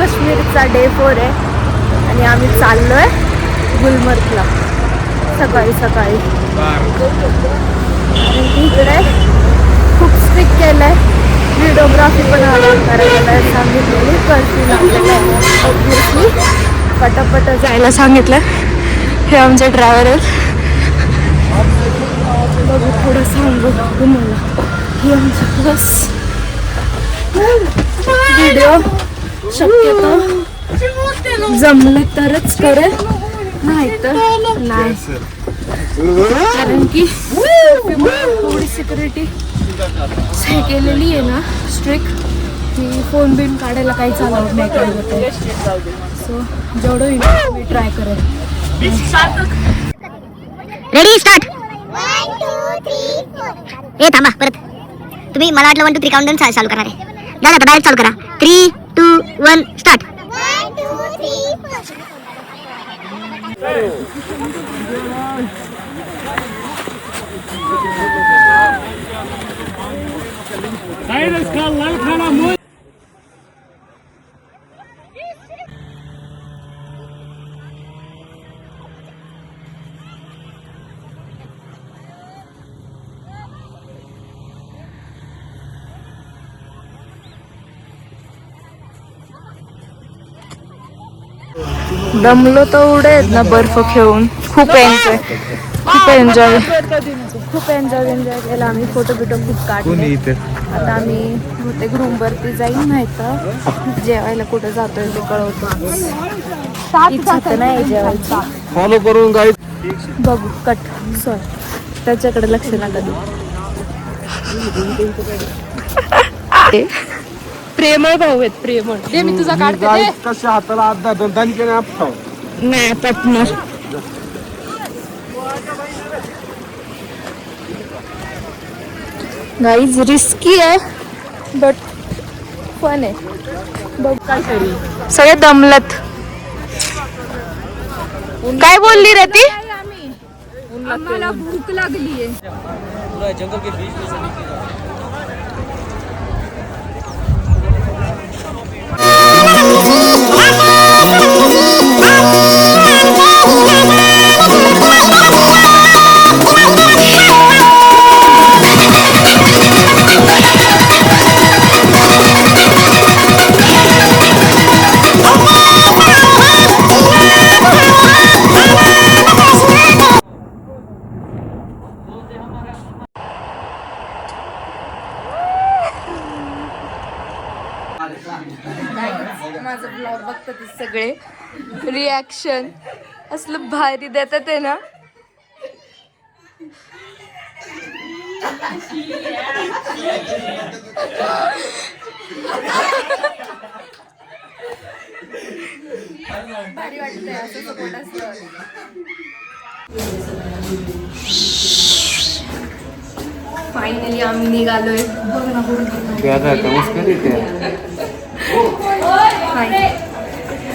काश्मीरचा डे 4 आहे आणि आम्ही चाललोय गुलमर्गला सकाळी सकाळी. आणि इकडे खूप स्ट्रिक्ट केलंय, व्हिडिओग्राफी पण अलाउड करायला सांगितलेली. कर्फ्यू लागलेला आहे ऑब्व्हियसली, पटापट जायला सांगितलं. हे आमचे ड्रायव्हर आहेत. बघू थोडं सांगू तुम्हाला. ही आमची बस. व्हिडिओ शक्यतो जमलं तरच करेल, नाही तर नाही, कारण की थोडी सिक्युरिटी केलेली आहे ना स्ट्रिक्ट, की फोन बिन काढायला काहीच अलाउड नाही करत. सो जेवढं होईल मी ट्राय करेल. Ready start. 1 2 3 4. ए थांबा परत. तुम्ही मला वाटलं 1 2 3 काउंटडाऊन चालू करणार आहे. दादा आता डायरेक्ट चालू करा. 3 2 1 स्टार्ट. 1 2 3 4. दमलो तर उडे आहेत ना बर्फ खेळून. खूप एन्जॉय केला आम्ही. फोटो खूप काढले. आता आम्ही बहुतेक रूम वरती जाईल, नाही तर जेवायला कुठं जातोय ते कळवतो. इच्छा नाही जेवायची. फॉलो करून गाईड बघू कट. सॉरी, त्याच्याकडे लक्ष नका देऊ. प्रेमळ भाऊ आहेत, प्रेमळ. दे मी तुझा काढते. कशा हाताला अर्धा दंतानी केले आपटाव नाही पटणार. गाईज रिस्की आहे बट फन आहे. बघ काय तरी सगळे दमलत. काय बोलली रे ती? आम्हाला भूक लागली आहे. माझा ब्लॉग बघतात सगळे. रिॲक्शन असलं भारी देतात आहे ना. भारी वाटतंय असं सपोर्ट असतं. फायनली आम्ही निघालोय. बघ ना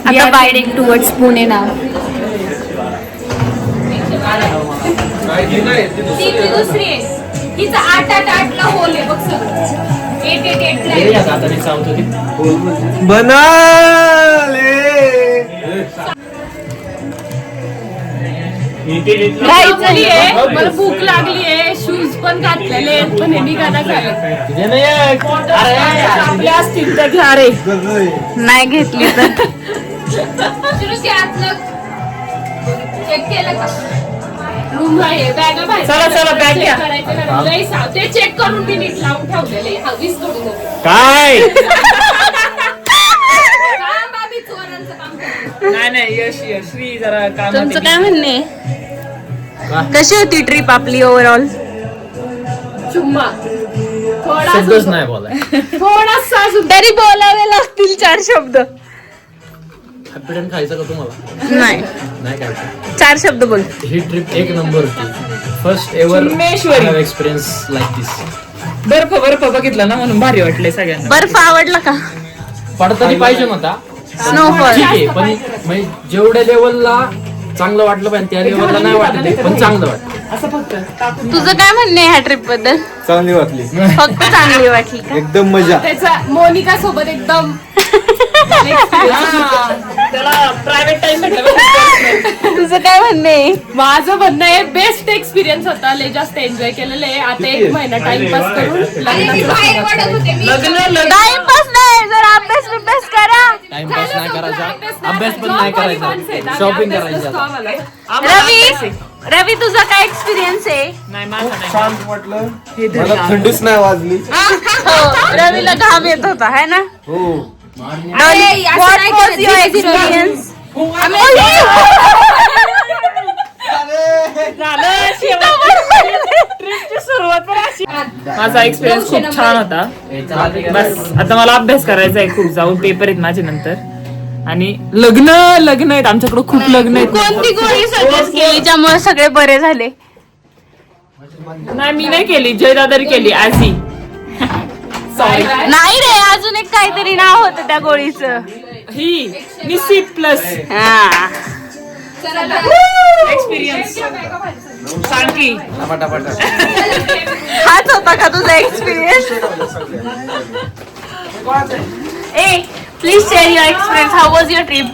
आता बायडिंग टुवर्ड्स पुणे नाव. दुसरी आहे हिचा 8-8-8 ला होल आहे बघ सगळं. 8-8-8 बनाले मला भूक लागली आहे. शूज पण घातलेले पण हे निघाला आपल्या असतील तर घ्या रे. नाही घेतली तर चेक केलं का रूम आहे. बॅग चला चला बॅग घ्या. ते चेक करून मी नीट लावून ठेवलेले. हवीच करू नको काय. नाही यश श्री जरा काम. तुमचं काय म्हणणे? कशी होती ट्रिप आपली ओव्हरऑल? चुम्मा शब्दच नाही बोलाय. थोडासा तरी बोलावे लागतील 4 शब्द. हॅपीडेंट खायचं का तुम्हाला? नाही नाही खायचं. 4 शब्द बोल. ही ट्रिप एक नंबर होती. फर्स्ट एव्हर एक्सपिरियन्स लाईक दिस. बर्फ बघितला ना म्हणून भारी वाटले सगळ्यांना. बर्फ आवडला का? पडतरी पाहिजे नव्हता. स्नोफॉल ठीक आहे, पण जेवढ्या लेवलला चांगलं वाटलं पाहिजे त्या लेवलला नाही वाटत, पण चांगलं वाटतं. असं फक्त तुझं काय म्हणणं आहे ह्या ट्रिप बद्दल? चांगली वाटली. फक्त चांगली वाटली का? एकदम मजा. त्याचा मोनिका सोबत एकदम त्याला प्रायव्हेट टाइम तुझं काय म्हणणं आहे? माझं म्हणणं आहे बेस्ट एक्सपिरियन्स होता. लय जास्त एन्जॉय केलेलं आहे. आता 1 महिना टाइमपास करून टाइमपास नाही, जर अभ्यास करा. टाइमपास नाही करायचा, अभ्यास पण नाही करायचा, शॉपिंग करायची. रवी तुझा काय एक्सपिरियन्स आहे? नाही माझा नाही. शांत वाटलं मला थंडीच नाही वाजली. रवीला घाम येत होता है ना? हो What was your experience? माझा एक्सपिरियन्स खूप छान होता. बस आता मला अभ्यास करायचा आहे खूप, जाऊन पेपर आहेत माझे नंतर. आणि लग्न आहेत आमच्याकडे, खूप लग्न आहेत. कोणती गोळी सजेस्ट केली ज्यामुळे सगळे बरे झाले? नाही मी नाही केली, जयदादर केली आजी. नाही रे, अजून एक काहीतरी नाव होतं त्या गोळीचं. ही निसी प्लस हा. एक्सपिरियन्स सांग की. हाच होता का तुझा experience? A please share your experience. How was your trip?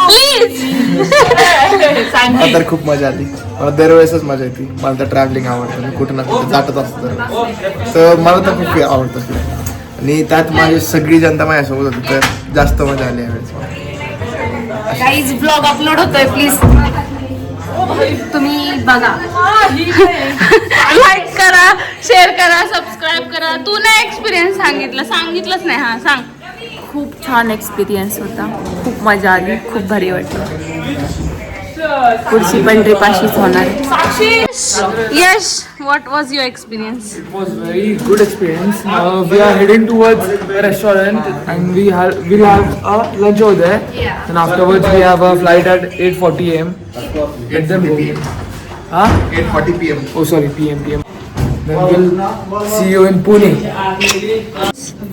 Please सांग की. तर खूप मजा आली. मला दरवेळेसच मजा येते. मला तर ट्रॅव्हलिंग आवडतं. मी कुठं ना कुठं जातच असतो तर मला तर खूप आवडतं फिरायला. आणि त्यात माझी सगळी जनता माझ्यासोबत होती, तर जास्त मजा आली यावेळेस. गाईज ब्लॉग अपलोड होतोय, प्लीज तुम्ही बघा. लाईक करा, शेअर करा, सबस्क्राईब करा. तू नाही एक्सपिरियन्स सांगितलंच नाही. हा सांग. खूप छान एक्सपिरियन्स होता. खूप मजा आली, खूप भारी वाटलं. पुढची पण ट्रिप अशीच होणार आहे. Yash, what was your experience? It was very good experience. We are heading towards a restaurant and we'll have a lunch over there. And afterwards we have a flight at 8:40 a.m. Let them go. 8:40 PM. Oh sorry, PM. Then we'll see you in Pune.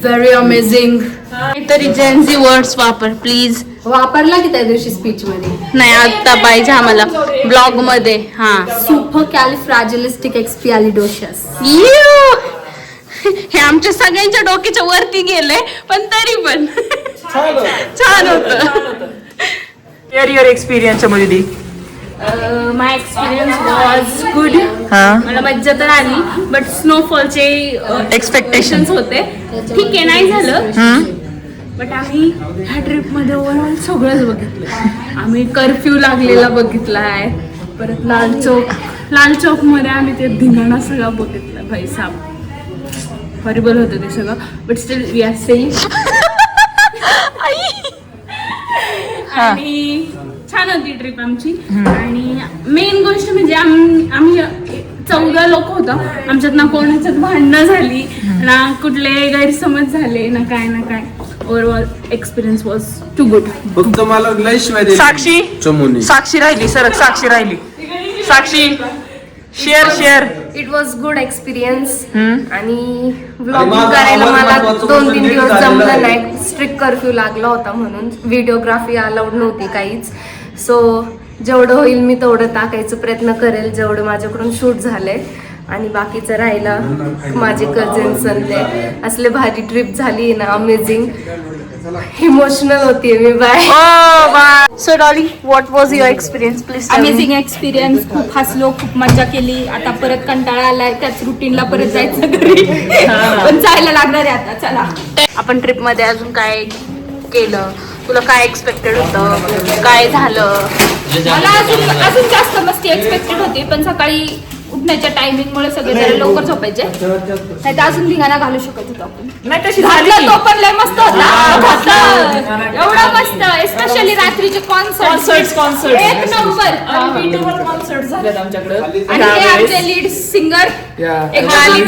Very amazing. काहीतरी Gen Z words वापर please. वापरला की त्या दिवशी speech मध्ये नाही आता पाहिजे आम्हाला ब्लॉग मध्ये. हा. सुपरकॅलिफ्रॅजिलिस्टिक एक्सपियालिडोशियस. हे आमच्या सगळ्यांच्या डोक्याच्या वरती गेले, पण तरी पण छान होतं. शेअर युअर एक्सपिरियन्स मध्ये दी. माय एक्सपिरियन्स वॉज गुड. मला मज्जा तर आली, बट स्नोफॉलचे एक्सपेक्टेशन्स होते. ठीक आहे, नाही झालं. बट आम्ही ह्या ट्रिपमध्ये ओव्हरऑल सगळंच बघितलं. आम्ही कर्फ्यू लागलेला बघितला आहे, परत लाल चौकमध्ये आम्ही ते धिंगाणा सगळं बघितलं. भाई साहेब हॉरिबल होतं ते सगळं, but still we are safe. आणि छान होती ट्रिप आमची. आणि मेन गोष्ट म्हणजे आम्ही 14 लोक होतो. आमच्यात ना कोणाच्यात भांडणं झाली ना, कुठले गैरसमज झाले ना काय. Overall experience was too good. फक्त मला लय शिवाय दिली. साक्षी राहिली सरक. Sakshi share. It was good experience. आणि व्लॉगिंग करायला मला 2-3 दिवस जमलं नाही. स्ट्रिक्ट कर्फ्यू लागला होता म्हणून व्हिडिओग्राफी अलाउड नव्हती काहीच. सो जेवढं होईल मी तेवढं टाकायचा प्रयत्न करेल, जेवढं माझ्याकडून शूट झालंय. आणि बाकीचं राहिलं माझे कझिन्स ते. असले भारी ट्रिप झाली ना, अमेझिंग. इमोशनल होतीये मी. Bye. So Dolly, what was your experience please? Amazing experience. खूप हसलो, खूप मजा केली. आता परत कंटाळा आलाय, त्याच रुटीनला परत जायचं घरी. पण जायला लागणार आहे आता. चला. आपण ट्रिप मध्ये अजून काय केलं? तुला काय एक्सपेक्टेड होतं? काय झालं? मला अजून जास्त मस्ती एक्सपेक्टेड होती, पण सकाळी उठण्याच्या टायमिंग मुळे सगळे जरा लवकर झोपायचे. नाही तर अजून धिंगाणा घालू शकत होतो आपण. नाही तशी घातला तो पण लय मस्त होता. घातला एवढा मस्त, स्पेशली रात्रीचे कॉन्सर्ट एक नंबर. कॉन्सर्ट झालेत आमच्याकडे. आणि ते आमचे लीड सिंगर Yeah. एक गाणी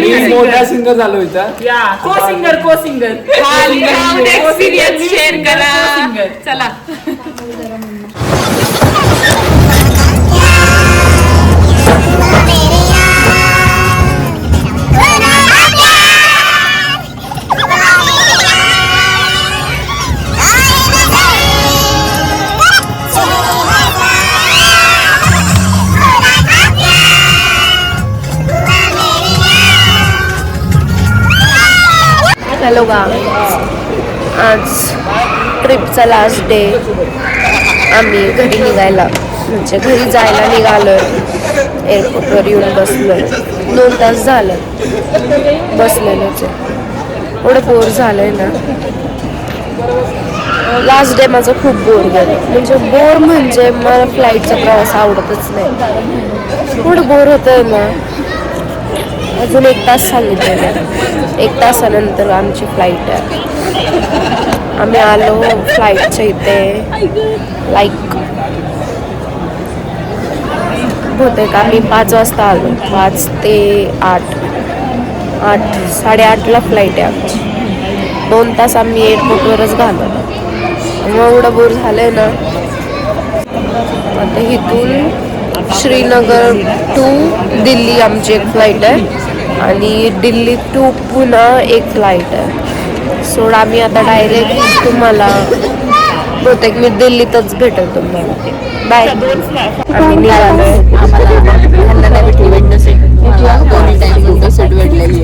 मी मोठा सिंगर झालो इथं. को सिंगर एक्सपिरियन्स शेअर करा. चला. हॅलो गाईज, आज ट्रिपचा लास्ट डे. आम्ही घरी निघायला म्हणजे घरी जायला निघालो. एअरपोर्टवर येऊन बसलो. 2 तास झालं बसलेलोच आहे. एवढं बोर झालंय ना. लास्ट डे माझं खूप बोर गेलं. म्हणजे मला फ्लाईटचा प्रवास आवडतच नाही. एवढं बोर होतंय ना. अजून 1 तास सांगितलेलं. 1 तासानंतर आमची फ्लाईट आहे. आम्ही आलो फ्लाईटच्या इथे लाईक बहुतेक आम्ही 5 वाजता आलो. 5 ते 8, 8:30ला फ्लाईट आहे आमची. 2 तास आम्ही एअरपोर्टवरच घालवलं. मग एवढं बोर झालंय ना. आता इथून श्रीनगर टू दिल्ली आमची एक फ्लाईट आहे आणि दिल्ली टू पुन्हा एक फ्लाईट आहे. सो आम्ही आता डायरेक्ट तुम्हाला बहुतेक मी दिल्लीतच भेटेल तुम्हाला. बाय. आम्ही निघालोय. आम्हाला नाही भेटली विंडो सीट. विंडो सीट भेटलेली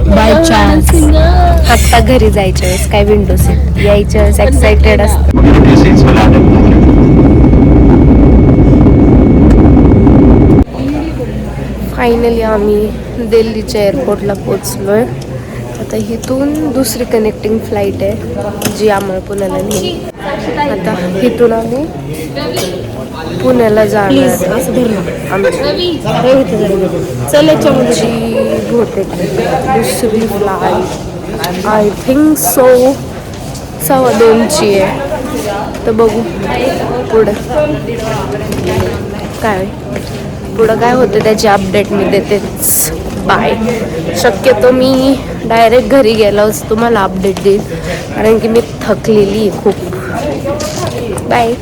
बाय चान्स. आत्ता घरी जायच्या वेळेस काय विंडो सीट, यायच्या वेळेस एक्साइटेड असतं. फायनली आम्ही दिल्लीच्या एअरपोर्टला पोचलोय. आता इथून दुसरी कनेक्टिंग फ्लाईट आहे जी आम्हाला पुण्याला नेली. आता इथून आम्ही पुण्याला जाणार. आमची बहुतेक दुसरी फ्लाईट आय थिंक सो 2:15ची आहे. तर बघू पुढं काय होतं त्याची अपडेट मी देतेच. बाय. शक्यतो मी डायरेक्ट घरी गेल्यावर तुम्हाला अपडेट देईन कारण की मी थकलेली खूप. बाय.